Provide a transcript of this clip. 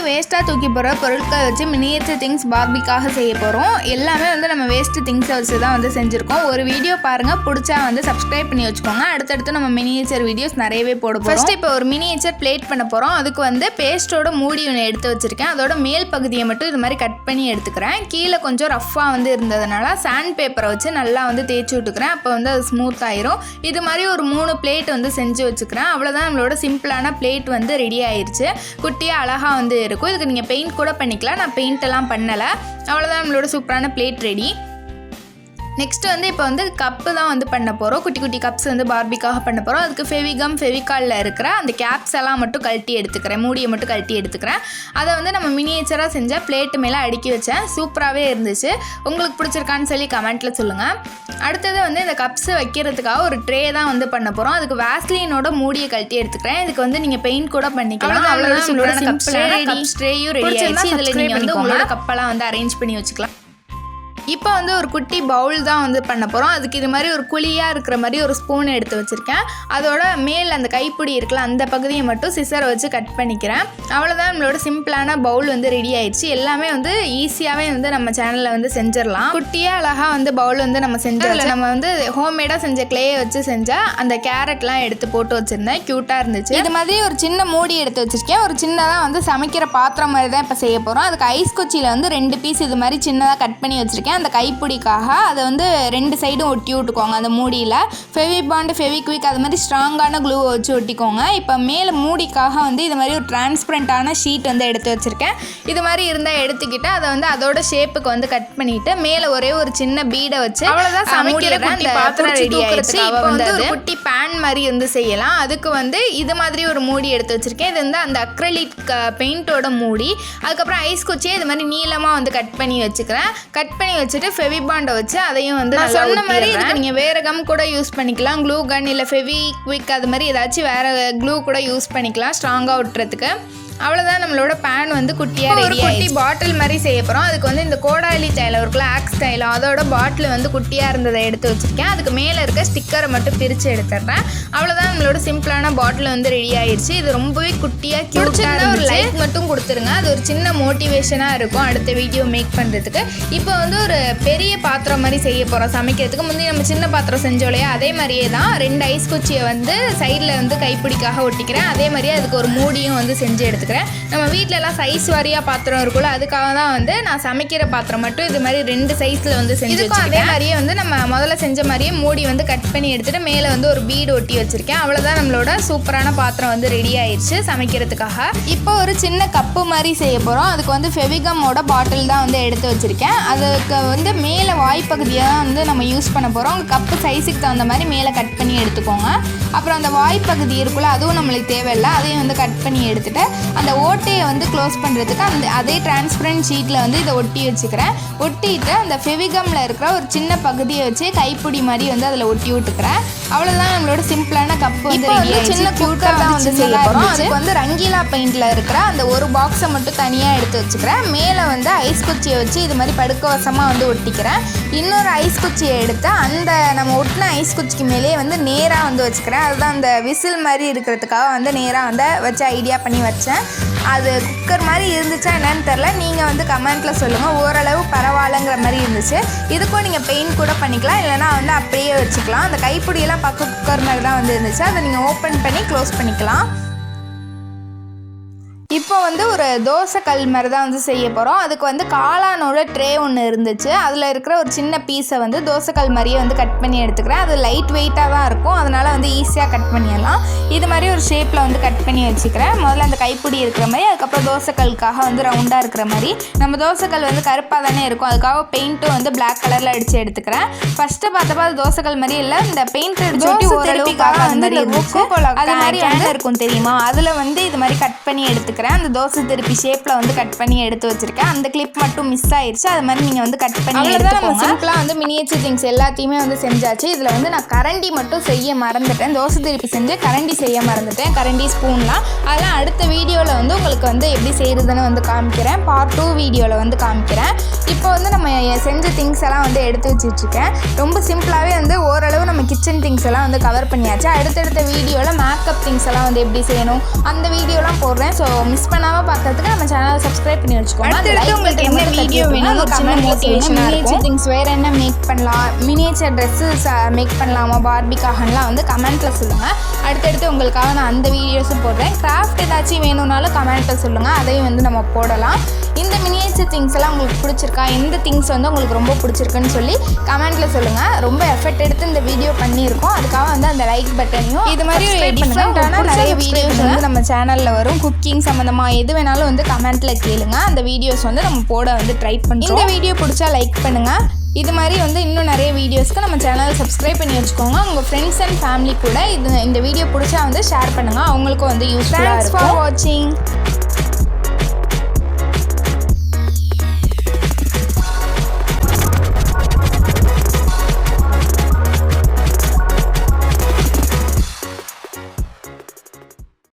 வேஸ்ட்டாக தூக்கி போகிற பொருட்களை வச்சு மினியேச்சர் திங்ஸ் பார்பிக்காக செய்ய போகிறோம். எல்லாமே வந்து நம்ம வேஸ்ட்டு திங்ஸை வச்சு தான் வந்து செஞ்சுருக்கோம். ஒரு வீடியோ பாருங்கள், பிடிச்சா வந்து சப்ஸ்கிரைப் பண்ணி வச்சுக்கோங்க. அடுத்தடுத்து நம்ம மினியேச்சர் வீடியோஸ் நிறையவே போட போகிறோம். ஃபஸ்ட்டு இப்போ ஒரு மினியேச்சர் பிளேட் பண்ண போகிறோம். அதுக்கு வந்து பேஸ்ட்டோட மூடி ஒன்று எடுத்து வச்சுருக்கேன். அதோட மேல் பகுதியை மட்டும் இது மாதிரி கட் பண்ணி எடுத்துக்கிறேன். கீழே கொஞ்சம் ரஃப்பாக வந்து இருந்ததுனால சாண்ட் பேப்பரை வச்சு நல்லா வந்து தேய்ச்சி விட்டுக்கிறேன். அப்போ வந்து அது ஸ்மூத் ஆயிரும். இது மாதிரி ஒரு 3 பிளேட் வந்து செஞ்சு வச்சுக்கிறேன். அவ்வளோதான், நம்மளோட சிம்பிளான பிளேட் வந்து ரெடி ஆயிடுச்சு. குட்டியாக அழகாக வந்து இருக்கும். இதுக்கு நீங்கள் பெயிண்ட் கூட பண்ணிக்கலாம். நான் பெயிண்ட் எல்லாம் பண்ணலை. அவ்வளோதான், நம்மளோட சூப்பரான பிளேட் ரெடி. நெக்ஸ்ட் வந்து இப்போ வந்து கப்பு தான் வந்து பண்ண போகிறோம். குட்டி குட்டி கப்ஸ் வந்து பார்பிக்காக பண்ண போகிறோம். அதுக்கு ஃபெவிகம் ஃபெவிகாலில் இருக்கிற அந்த கேப்ஸ் எல்லாம் மட்டும் கழட்டி எடுத்துக்கிறேன். மூடியை மட்டும் கழட்டி எடுத்துக்கிறேன். அதை வந்து நம்ம மினியேச்சராக செஞ்சால் பிளேட்டு மேலே அடுக்கி வச்சேன். சூப்பராகவே இருந்துச்சு. உங்களுக்கு பிடிச்சிருக்கான்னு சொல்லி கமெண்ட்டில் சொல்லுங்கள். அடுத்தது வந்து இந்த கப்ஸை வைக்கிறதுக்காக ஒரு ட்ரே தான் வந்து பண்ண போகிறோம். அதுக்கு வேஸ்லினோட மூடியை கழட்டி எடுத்துக்கிறேன். இதுக்கு வந்து நீங்கள் பெயிண்ட் கூட பண்ணிக்கலாம். அவ்வளோதான், நம்மளோட கப் ட்ரேயும் ரெடி ஆயிடுச்சு. இதில் நீங்கள் வந்து உங்களோட கப்பெல்லாம் வந்து அரேஞ்ச் பண்ணி வச்சுக்கலாம். இப்போ வந்து ஒரு குட்டி பவுல் தான் வந்து பண்ண போகிறோம். அதுக்கு இது மாதிரி ஒரு குழியாக இருக்கிற மாதிரி ஒரு ஸ்பூன் எடுத்து வச்சுருக்கேன். அதோட மேல் அந்த கைப்பிடி இருக்குல்ல, அந்த பகுதியை மட்டும் சிசரை வச்சு கட் பண்ணிக்கிறேன். அவ்வளோதான், நம்மளோட சிம்பிளான பவுல் வந்து ரெடி ஆயிடுச்சு. எல்லாமே வந்து ஈஸியாகவே வந்து நம்ம சேனலில் வந்து செஞ்சிடலாம். குட்டியாக அழகாக வந்து பவுல் வந்து நம்ம செஞ்சதில்ல. நம்ம வந்து ஹோம்மேடாக செஞ்ச கிளேயை வச்சு செஞ்சால் அந்த கேரட்லாம் எடுத்து போட்டு வச்சுருந்தேன். க்யூட்டாக இருந்துச்சு. இது மாதிரி ஒரு சின்ன மூடி எடுத்து வச்சுருக்கேன். ஒரு சின்னதாக வந்து சமைக்கிற பாத்திரம் மாதிரி தான் இப்போ செய்ய போகிறோம். அதுக்கு ஐஸ் குச்சியில் வந்து 2 பீஸ் இது மாதிரி சின்னதாக கட் பண்ணி வச்சுருக்கேன். அந்த கைப்பிடிக்காக அதை வந்து 2 சைடும் ஒட்டி விட்டுக்கோங்க. அந்த மூடியில் ஃபெவிபாண்ட் ஃபெவிக்விக் அது மாதிரி ஸ்ட்ராங்கான க்ளூவை வச்சு ஒட்டிக்கோங்க. இப்போ மேலே மூடிக்காக வந்து இது மாதிரி ஒரு டிரான்ஸ்பரண்டான ஷீட் வந்து எடுத்து வச்சுருக்கேன். இது மாதிரி இருந்தால் எடுத்துக்கிட்டு அதை வந்து அதோட ஷேப்புக்கு வந்து கட் பண்ணிவிட்டு மேலே ஒரே ஒரு சின்ன பீடை வச்சு அவ்வளோதான் சமைக்கிற குட்டி பாத்திரம் ரெடி ஆயிடுச்சு. இப்போ வந்து ஒரு குட்டி பேன் மாதிரி வந்து செய்யலாம். அதுக்கு வந்து இது மாதிரி ஒரு மூடி எடுத்து வச்சுருக்கேன். இது வந்து அந்த அக்ரலிக் பெயிண்டோட மூடி. அதுக்கப்புறம் ஐஸ் குச்சியை இது மாதிரி நீளமாக வந்து கட் பண்ணி வச்சுக்கிறேன். கட் பண்ணி வச்சுட்டு ஃபெவிபாண்டை வச்சு அதையும் வந்து நான் சொன்ன மாதிரி இதுக்கு நீங்கள் வேறு கம் கூட யூஸ் பண்ணிக்கலாம். க்ளூ கன் இல்லை ஃபெவிக்விக் அது மாதிரி ஏதாச்சும் வேறு க்ளூ கூட யூஸ் பண்ணிக்கலாம் ஸ்ட்ராங்காக ஒட்டுறதுக்கு. அவ்வளோதான், நம்மளோட பேன் வந்து குட்டியாக ரெடி ஆகிடுச்சு. குட்டி பாட்டில் மாதிரி செய்ய போகிறோம். அதுக்கு வந்து இந்த கோடாலி தைலம் இருக்குல்ல, ஆக்ஸ் தைலம், அதோட பாட்டில் வந்து குட்டியாக இருந்ததை எடுத்து வச்சுருக்கேன். அதுக்கு மேலே இருக்க ஸ்டிக்கரை மட்டும் பிரித்து எடுத்துடுறேன். அவ்வளோதான், நம்மளோட சிம்பிளான பாட்டில் வந்து ரெடி ஆயிடுச்சு. இது ரொம்பவே குட்டியாக கியூட்டாக ஒரு லைக் மட்டும் கொடுத்துருங்க. அது ஒரு சின்ன மோட்டிவேஷனாக இருக்கும் அடுத்த வீடியோ மேக் பண்ணுறதுக்கு. இப்போ வந்து ஒரு பெரிய பாத்திரம் மாதிரி செய்ய போகிறோம் சமைக்கிறதுக்கு. முந்தைய நம்ம சின்ன பாத்திரம் செஞ்சோம் இல்லையா, அதே மாதிரியே தான் 2 ஐஸ் குச்சியை வந்து சைடில் வந்து கைப்பிடிக்காக ஒட்டிக்கிறேன். அதே மாதிரியே அதுக்கு ஒரு மூடியும் வந்து செஞ்சு எடுத்துக்கிறேன். நம்ம வீட்டிலலாம் சைஸ் வாரியாக பாத்திரம் இருக்குல்ல, அதுக்காக தான் வந்து நான் சமைக்கிற பாத்திரம் மட்டும் இது மாதிரி 2 சைஸில் வந்து செஞ்சு வச்சுருக்கேன். அதே மாதிரியே வந்து நம்ம முதல்ல செஞ்ச மாதிரியே மூடி வந்து கட் பண்ணி எடுத்துகிட்டு மேலே வந்து ஒரு பீடு ஒட்டி வச்சுருக்கேன். அவ்வளோதான், நம்மளோட சூப்பரான பாத்திரம் வந்து ரெடி ஆயிடுச்சு சமைக்கிறதுக்காக. இப்போ ஒரு சின்ன கப்பு மாதிரி செய்ய போகிறோம். அதுக்கு வந்து ஃபெவிகமோட பாட்டில் தான் வந்து எடுத்து வச்சுருக்கேன். அதுக்கு வந்து மேலே வாய்ப்பகுதியை தான் வந்து நம்ம யூஸ் பண்ண போகிறோம். உங்கள் கப்பு சைஸுக்கு தகுந்த மாதிரி மேலே கட் பண்ணி எடுத்துக்கோங்க. அப்புறம் அந்த வாய்ப்பகுதி இருக்குல்ல, அதுவும் நம்மளுக்கு தேவையில்லை. அதையும் வந்து கட் பண்ணி எடுத்துகிட்டு அந்த ஓட்டையை வந்து க்ளோஸ் பண்ணுறதுக்கு அதே டிரான்ஸ்பரண்ட் ஷீட்டில் வந்து இதை ஒட்டி வச்சுக்கிறேன். ஒட்டிட்டு அந்த ஃபெவிகமில் இருக்கிற ஒரு சின்ன பகுதியை வச்சு கைப்பிடி மாதிரி வந்து அதில் ஒட்டி விட்டுக்கிறேன். அவ்வளோதான், நம்மளோட சிம்பிளான கப்பு வந்து ரெடி ஆயிடுச்சு. சின்ன குக்கர் தான் வந்து செய்ய போகிறோம். அதுக்கு வந்து ரங்கீலா பெயிண்டில் இருக்கிற அந்த ஒரு பாக்ஸை மட்டும் தனியாக எடுத்து வச்சுக்கிறேன். மேலே வந்து ஐஸ் குச்சியை வச்சு இது மாதிரி படுக்கவசமாக வந்து ஒட்டிக்கிறேன். இன்னொரு ஐஸ் குச்சியை எடுத்து அந்த நம்ம ஒட்டின ஐஸ் குச்சிக்கு மேலே வந்து நேராக வந்து வச்சுக்கிறேன். அதுதான் அந்த விசில் மாதிரி இருக்கிறதுக்காக வந்து நேராக வந்து வச்சு ஐடியா பண்ணி வச்சேன். அது குக்கர் மாதிரி இருந்துச்சா என்னன்னு தெரில. நீங்கள் வந்து கமெண்ட்டில் சொல்லுங்கள். ஓரளவு பரவாயில்லைங்கிற மாதிரி இருந்துச்சு. இதுக்கும் நீங்கள் பெயிண்ட் கூட பண்ணிக்கலாம், இல்லைனா வந்து அப்படியே வச்சுக்கலாம். அந்த கைப்பிடியெல்லாம் பக்கம் குக்கர் மாதிரி தான் வந்து இருந்துச்சு. அதை நீங்கள் ஓப்பன் பண்ணி க்ளோஸ் பண்ணிக்கலாம். இப்போ வந்து ஒரு தோசை கல் மாதிரி தான் வந்து செய்ய போகிறோம். அதுக்கு வந்து காளானோட ட்ரே ஒன்று இருந்துச்சு. அதில் இருக்கிற ஒரு சின்ன பீஸை வந்து தோசைக்கல் மாதிரியே வந்து கட் பண்ணி எடுத்துக்கிறேன். அது லைட் வெயிட்டாக தான் இருக்கும், அதனால் வந்து ஈஸியாக கட் பண்ணிடலாம். இது மாதிரி ஒரு ஷேப்பில் வந்து கட் பண்ணி வச்சுக்கிறேன். முதல்ல அந்த கைப்பிடி இருக்கிற மாதிரி, அதுக்கப்புறம் தோசைக்கல்லுக்காக வந்து ரவுண்டாக இருக்கிற மாதிரி. நம்ம தோசைக்கல் வந்து கருப்பாக தானே இருக்கும், அதுக்காக பெயிண்ட்டும் வந்து பிளாக் கலரில் அடித்து எடுத்துக்கிறேன். ஃபஸ்ட்டு பார்த்தப்ப அது தோசைக்கல் மாதிரி இல்லை, இந்த பெயிண்ட் அடிச்சு ஓரளவுக்காக அந்த மாதிரி இருந்துச்சு. அது மாதிரி என்ன இருக்கும் தெரியுமா, அதில் வந்து இது மாதிரி கட் பண்ணி எடுத்துக்கிறேன். அந்த தோசை திருப்பி ஷேப்பில் வந்து கட் பண்ணி எடுத்து வச்சுருக்கேன். அந்த கிளிப் மட்டும் மிஸ் ஆயிடுச்சு. அது மாதிரி நீங்கள் வந்து கட் பண்ணி எடுத்துக்கோங்க. நம்ம சிம்பிளாக வந்து மினியேச்சர் திங்ஸ் எல்லாத்தையுமே வந்து செஞ்சாச்சு. இதில் வந்து நான் கரண்டி மட்டும் செய்ய மறந்துட்டேன். தோசை திருப்பி செஞ்சு கரண்டி செய்ய மறந்துட்டேன். கரண்டி ஸ்பூன்லாம் அதெல்லாம் அடுத்த வீடியோவில் வந்து உங்களுக்கு வந்து எப்படி செய்கிறதுன்னு வந்து காமிக்கிறேன். பார்ட் 2 வீடியோவில் வந்து காமிக்கிறேன். இப்போ வந்து நம்ம செஞ்ச திங்ஸ் எல்லாம் வந்து எடுத்து வச்சுட்ருக்கேன். ரொம்ப சிம்பிளாகவே வந்து ஓரளவு நம்ம கிச்சன் திங்ஸ் எல்லாம் வந்து கவர் பண்ணியாச்சு. அடுத்தடுத்த வீடியோவில் மேக்கப் திங்ஸ் எல்லாம் வந்து எப்படி செய்யணும் அந்த வீடியோலாம் போடுறேன். ஸோ மிஸ் பண்ணாமல் பார்க்கறதுக்கு நம்ம சேனலை சப்ஸ்கிரைப் பண்ணி வச்சுக்கோங்க. அடுத்து உங்களுக்கு என்ன வீடியோ வேணும் ஒரு சின்ன மோட்டிவேஷனாக மினியேச்சர் திங்ஸ் வேறு என்ன மேக் பண்ணலாம், மினியேச்சர் ட்ரெஸ்ஸஸ் மேக் பண்ணலாமா பார்பிக்காகலாம் வந்து கமெண்ட்டில் சொல்லுங்கள். அடுத்தடுத்து உங்களுக்காக நான் அந்த வீடியோஸும் போடுறேன். கிராஃப்ட் ஏதாச்சும் வேணும்னாலும் கமெண்ட்டில் சொல்லுங்கள், அதையும் வந்து நம்ம போடலாம். இந்த மினியேச்சர் திங்ஸ் எல்லாம் உங்களுக்கு பிடிச்சிருக்கா, எந்த திங்ஸ் வந்து உங்களுக்கு ரொம்ப பிடிச்சிருக்குன்னு சொல்லி கமெண்ட்டில் சொல்லுங்கள். ரொம்ப எஃபர்ட் எடுத்து இந்த வீடியோ பண்ணியிருக்கோம், அதுக்காக வந்து அந்த லைக் பட்டனையும் இது மாதிரி டிஃப்ரெண்ட்டான நிறைய வீடியோஸ் வந்து நம்ம சேனலில் வரும். குக்கிங் சம்மந்தமாக எது வேணாலும் வந்து கமெண்ட்டில் கேளுங்க, அந்த வீடியோஸ் வந்து நம்ம போட வந்து ட்ரை பண்ணுறோம். இந்த வீடியோ பிடிச்சா லைக் பண்ணுங்கள். இது மாதிரி வந்து இன்னும் நிறைய வீடியோஸ்க்கு நம்ம சேனலை சப்ஸ்கிரைப் பண்ணி வச்சுக்கோங்க. உங்கள் ஃப்ரெண்ட்ஸ் அண்ட் ஃபேமிலி கூட இந்த வீடியோ பிடிச்சா வந்து ஷேர் பண்ணுங்கள், அவங்களுக்கும் வந்து யூஸ்ஃபுல்லாக இருக்கும். தேங்க்ஸ் ஃபார் வாட்சிங்.